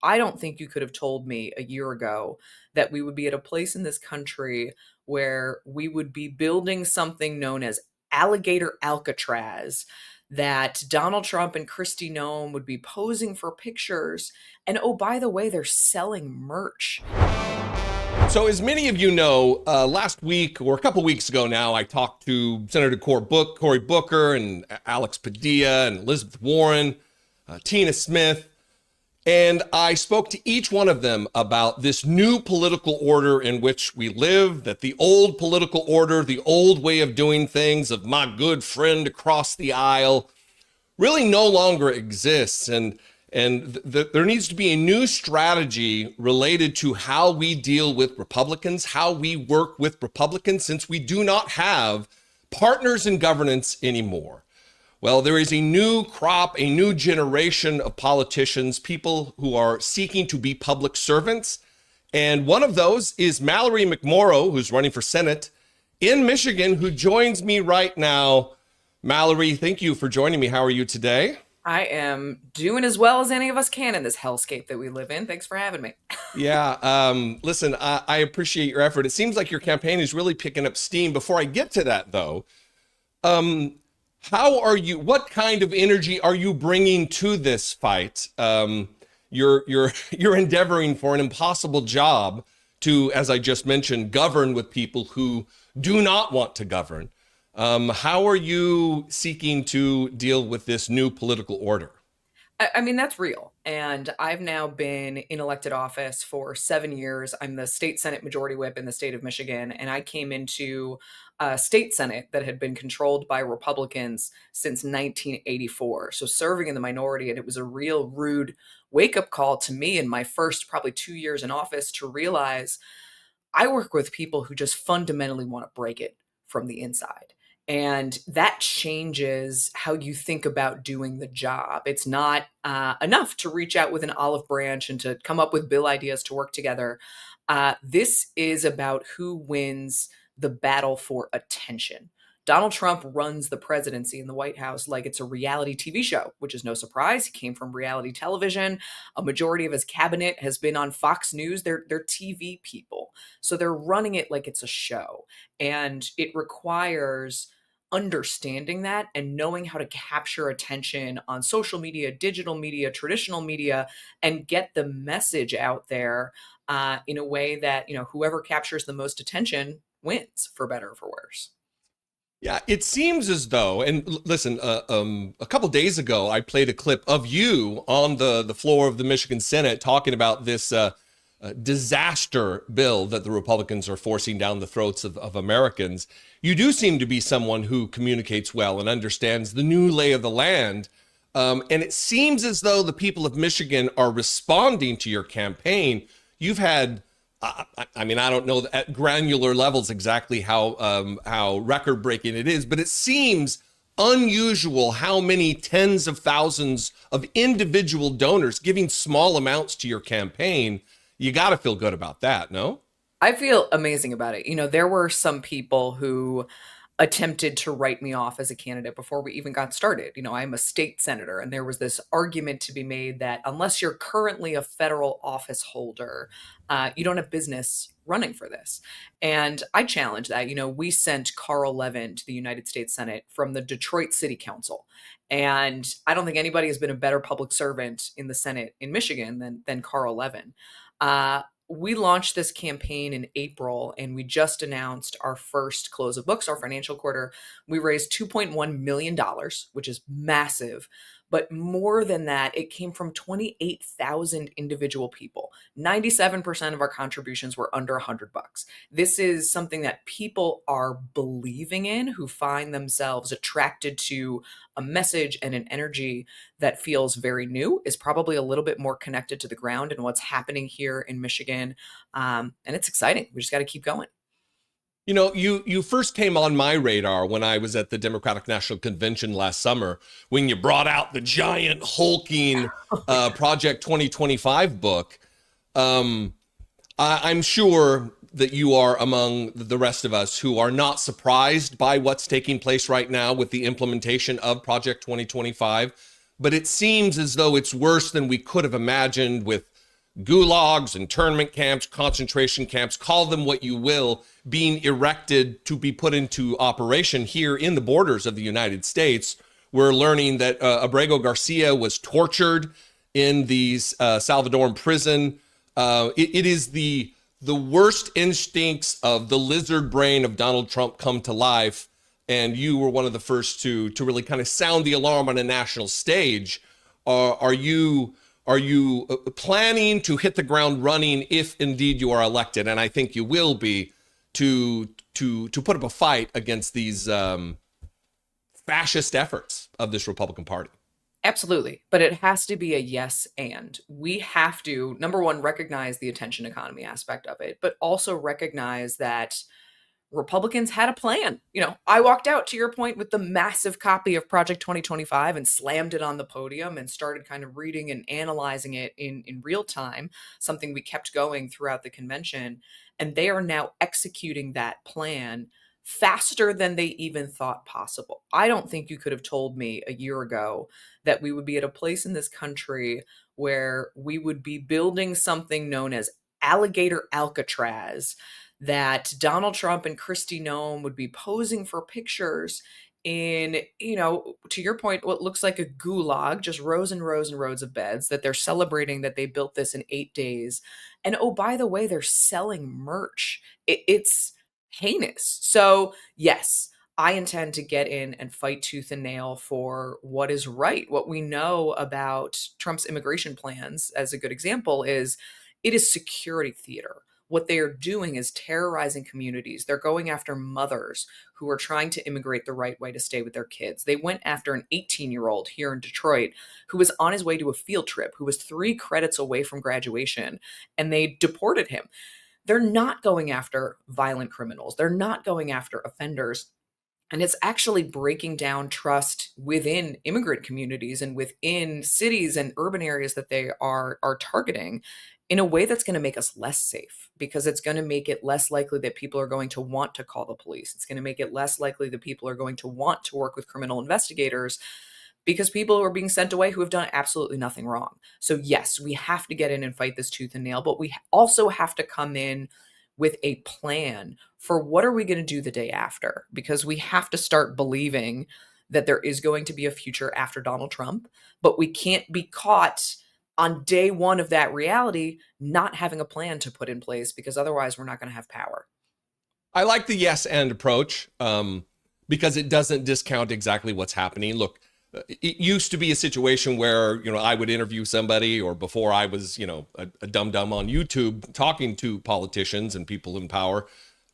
I don't think you could have told me a year ago that we would be at a place in this country where we would be building something known as Alligator Alcatraz, that Donald Trump and Kristi Noem would be posing for pictures. And oh, by the way, they're selling merch. So, as many of you know, last week or a couple weeks ago now, I talked to Senator Cory Booker and Alex Padilla and Elizabeth Warren, Tina Smith, and I spoke to each one of them about this new political order in which we live, that the old political order, the old way of doing things of my good friend across the aisle really no longer exists. There needs to be a new strategy related to how we deal with Republicans, how we work with Republicans, since we do not have partners in governance anymore. Well, there is a new crop, a new generation of politicians, people who are seeking to be public servants. And one of those is Mallory McMorrow, who's running for Senate in Michigan, who joins me right now. Mallory, thank you for joining me. How are you today? I am doing as well as any of us can in this hellscape that we live in. Thanks for having me. Listen, I appreciate your effort. It seems like your campaign is really picking up steam. Before I get to that, though, how are you? What kind of energy are you bringing to this fight? You're endeavoring for an impossible job to, as I just mentioned, govern with people who do not want to govern. How are you seeking to deal with this new political order? I mean, that's real. And I've now been in elected office for 7 years. I'm the state Senate majority whip in the state of Michigan. And I came into a state Senate that had been controlled by Republicans since 1984. So serving in the minority. And it was a real rude wake up call to me in my first probably 2 years in office to realize I work with people who just fundamentally want to break it from the inside. And that changes how you think about doing the job. It's not enough to reach out with an olive branch and to come up with bill ideas to work together. This is about who wins the battle for attention. Donald Trump runs the presidency in the White House like it's a reality TV show, which is no surprise. He came from reality television. A majority of his cabinet has been on Fox News. They're TV people. So they're running it like it's a show. And it requires understanding that and knowing how to capture attention on social media, digital media, traditional media, and get the message out there in a way that, whoever captures the most attention wins, for better or for worse. Yeah, it seems as though, and listen, a couple days ago, I played a clip of you on the floor of the Michigan Senate talking about this disaster bill that the Republicans are forcing down the throats of Americans. You do seem to be someone who communicates well and understands the new lay of the land. And it seems as though the people of Michigan are responding to your campaign. You've had, I mean, I don't know at granular levels exactly how record breaking it is, but it seems unusual how many tens of thousands of individual donors giving small amounts to your campaign. You got to feel good about that, no? I feel amazing about it. There were some people who attempted to write me off as a candidate before we even got started. I'm a state senator, and there was this argument to be made that unless you're currently a federal office holder, you don't have business running for this. And I challenge that. We sent Carl Levin to the United States Senate from the Detroit City Council. And I don't think anybody has been a better public servant in the Senate in Michigan than Carl Levin. We launched this campaign in April, and we just announced our first close of books, our financial quarter. We raised $2.1 million, which is massive. But more than that, it came from 28,000 individual people. 97% of our contributions were under $100. This is something that people are believing in, who find themselves attracted to a message and an energy that feels very new, is probably a little bit more connected to the ground and what's happening here in Michigan. And it's exciting. We just got to keep going. You first came on my radar when I was at the Democratic National Convention last summer, when you brought out the giant hulking Project 2025 book. I'm sure that you are among the rest of us who are not surprised by what's taking place right now with the implementation of Project 2025. But it seems as though it's worse than we could have imagined, with gulags, internment camps, concentration camps, call them what you will, being erected to be put into operation here in the borders of the United States. We're learning that Abrego Garcia was tortured in the Salvadoran prison. It is the worst instincts of the lizard brain of Donald Trump come to life. And you were one of the first to really kind of sound the alarm on a national stage. Are you planning to hit the ground running if indeed you are elected? And I think you will be, to put up a fight against these fascist efforts of this Republican Party. Absolutely. But it has to be a yes and. We have to, number one, recognize the attention economy aspect of it, but also recognize that Republicans had a plan. I walked out, to your point, with the massive copy of Project 2025 and slammed it on the podium and started kind of reading and analyzing it in real time, something we kept going throughout the convention. And they are now executing that plan faster than they even thought possible. I don't think you could have told me a year ago that we would be at a place in this country where we would be building something known as Alligator Alcatraz, that Donald Trump and Kristi Noem would be posing for pictures in, to your point, what looks like a gulag, just rows and rows and rows of beds, that they're celebrating that they built this in 8 days. And oh, by the way, they're selling merch. It's heinous. So, yes, I intend to get in and fight tooth and nail for what is right. What we know about Trump's immigration plans, as a good example, is it is security theater. What they are doing is terrorizing communities. They're going after mothers who are trying to immigrate the right way to stay with their kids. They went after an 18-year-old here in Detroit who was on his way to a field trip, who was 3 credits away from graduation, and they deported him. They're not going after violent criminals. They're not going after offenders. And it's actually breaking down trust within immigrant communities and within cities and urban areas that they are targeting in a way that's going to make us less safe, because it's going to make it less likely that people are going to want to call the police. It's going to make it less likely that people are going to want to work with criminal investigators, because people are being sent away who have done absolutely nothing wrong. So yes, we have to get in and fight this tooth and nail, but we also have to come in with a plan for what are we going to do the day after, because we have to start believing that there is going to be a future after Donald Trump, but we can't be caught on day one of that reality not having a plan to put in place, because otherwise we're not going to have power. I like the yes and approach, because it doesn't discount exactly what's happening. Look, it used to be a situation where, I would interview somebody, or before I was, a dum-dum on YouTube talking to politicians and people in power,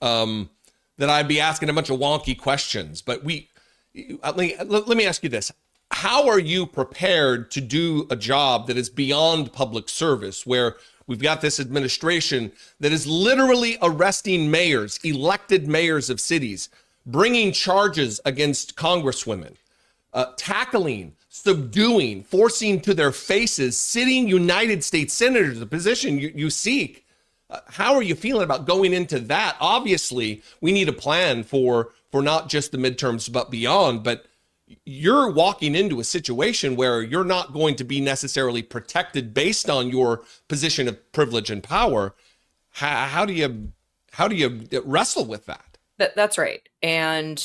that I'd be asking a bunch of wonky questions. But let me ask you this. How are you prepared to do a job that is beyond public service, where we've got this administration that is literally arresting mayors, elected mayors of cities, bringing charges against congresswomen, tackling, subduing, forcing to their faces sitting United States senators, the position you seek? How are you feeling about going into that? Obviously, we need a plan for not just the midterms, but beyond. But you're walking into a situation where you're not going to be necessarily protected based on your position of privilege and power. How do you wrestle with that? That's right. And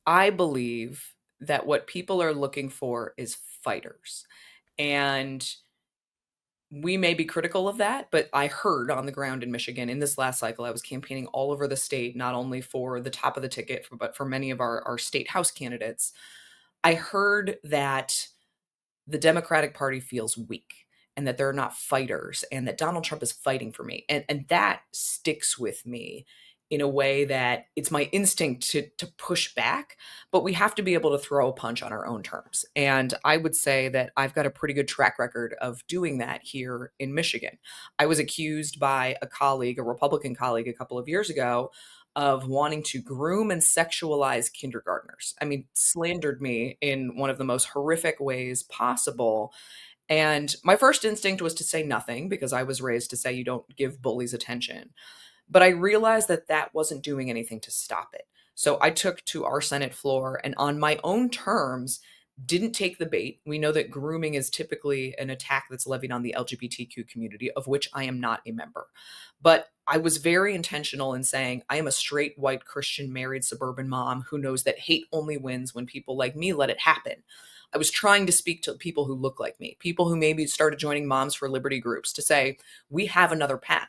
I believe that what people are looking for is fighters. And we may be critical of that, but I heard on the ground in Michigan in this last cycle, I was campaigning all over the state, not only for the top of the ticket, but for many of our state house candidates. I heard that the Democratic Party feels weak and that they're not fighters, and that Donald Trump is fighting for me. And that sticks with me in a way that it's my instinct to push back, but we have to be able to throw a punch on our own terms. And I would say that I've got a pretty good track record of doing that here in Michigan. I was accused by a colleague, a Republican colleague, a couple of years ago, of wanting to groom and sexualize kindergartners. I mean, slandered me in one of the most horrific ways possible. And my first instinct was to say nothing, because I was raised to say you don't give bullies attention. But I realized that that wasn't doing anything to stop it. So I took to our Senate floor and, on my own terms, didn't take the bait. We know that grooming is typically an attack that's levied on the LGBTQ community, of which I am not a member. But I was very intentional in saying I am a straight white Christian married suburban mom who knows that hate only wins when people like me let it happen. I was trying to speak to people who look like me, people who maybe started joining Moms for Liberty groups to say, we have another path.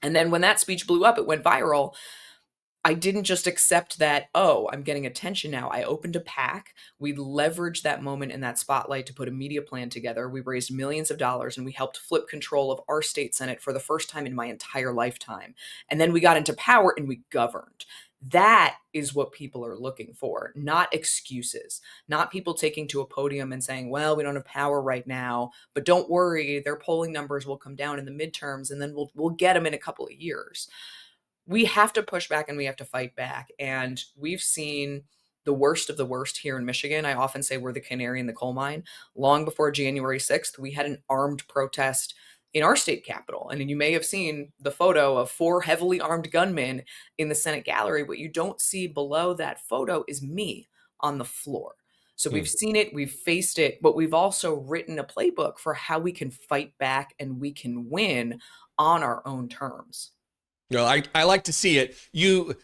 And then when that speech blew up, it went viral. I didn't just accept that, oh, I'm getting attention now. I opened a PAC. We leveraged that moment and that spotlight to put a media plan together. We raised millions of dollars and we helped flip control of our state Senate for the first time in my entire lifetime. And then we got into power and we governed. That is what people are looking for, not excuses, not people taking to a podium and saying, well, we don't have power right now, but don't worry, their polling numbers will come down in the midterms and then we'll get them in a couple of years. We have to push back and we have to fight back. And we've seen the worst of the worst here in Michigan. I often say we're the canary in the coal mine. Long before January 6th, we had an armed protest in our state capitol. And you may have seen the photo of 4 heavily armed gunmen in the Senate gallery. What you don't see below that photo is me on the floor. So we've seen it, we've faced it, but we've also written a playbook for how we can fight back and we can win on our own terms. You know, I like to see it. You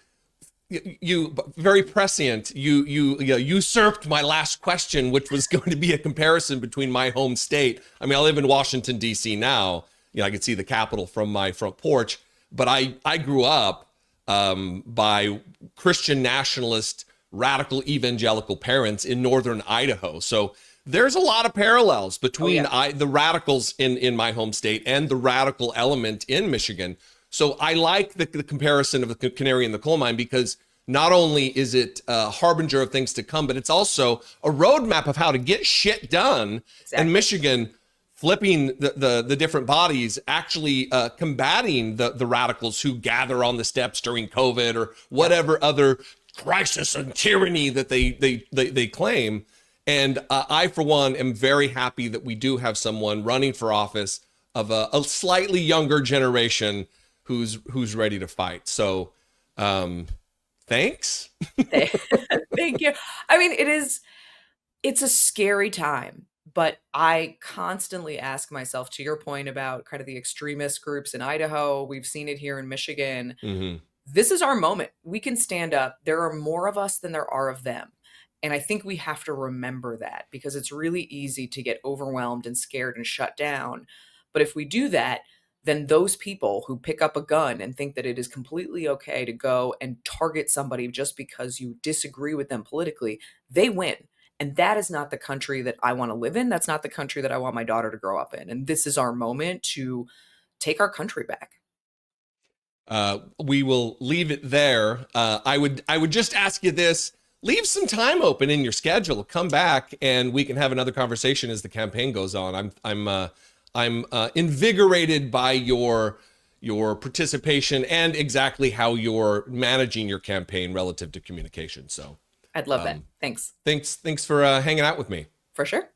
very prescient. You usurped my last question, which was going to be a comparison between my home state. I mean, I live in Washington D.C. now. You know, I can see the Capitol from my front porch. But I grew up by Christian nationalist, radical evangelical parents in northern Idaho. So there's a lot of parallels between the radicals in my home state and the radical element in Michigan. So I like the comparison of the canary in the coal mine, because not only is it a harbinger of things to come, but it's also a roadmap of how to get shit done. Exactly. And Michigan flipping the different bodies, actually combating the radicals who gather on the steps during COVID or whatever other crisis and tyranny that they claim. And I, for one, am very happy that we do have someone running for office of a slightly younger generation who's ready to fight. So thanks. Thank you. I mean, it's a scary time, but I constantly ask myself, to your point about kind of the extremist groups in Idaho, we've seen it here in Michigan. Mm-hmm. This is our moment. We can stand up. There are more of us than there are of them. And I think we have to remember that, because it's really easy to get overwhelmed and scared and shut down. But if we do that, then those people who pick up a gun and think that it is completely okay to go and target somebody just because you disagree with them politically, they win. And that is not the country that I want to live in. That's not the country that I want my daughter to grow up in. And this is our moment to take our country back. We will leave it there. I would just ask you this. Leave some time open in your schedule. Come back and we can have another conversation as the campaign goes on. I'm invigorated by your participation and exactly how you're managing your campaign relative to communication. So I'd love that. Thanks. Thanks for hanging out with me. For sure.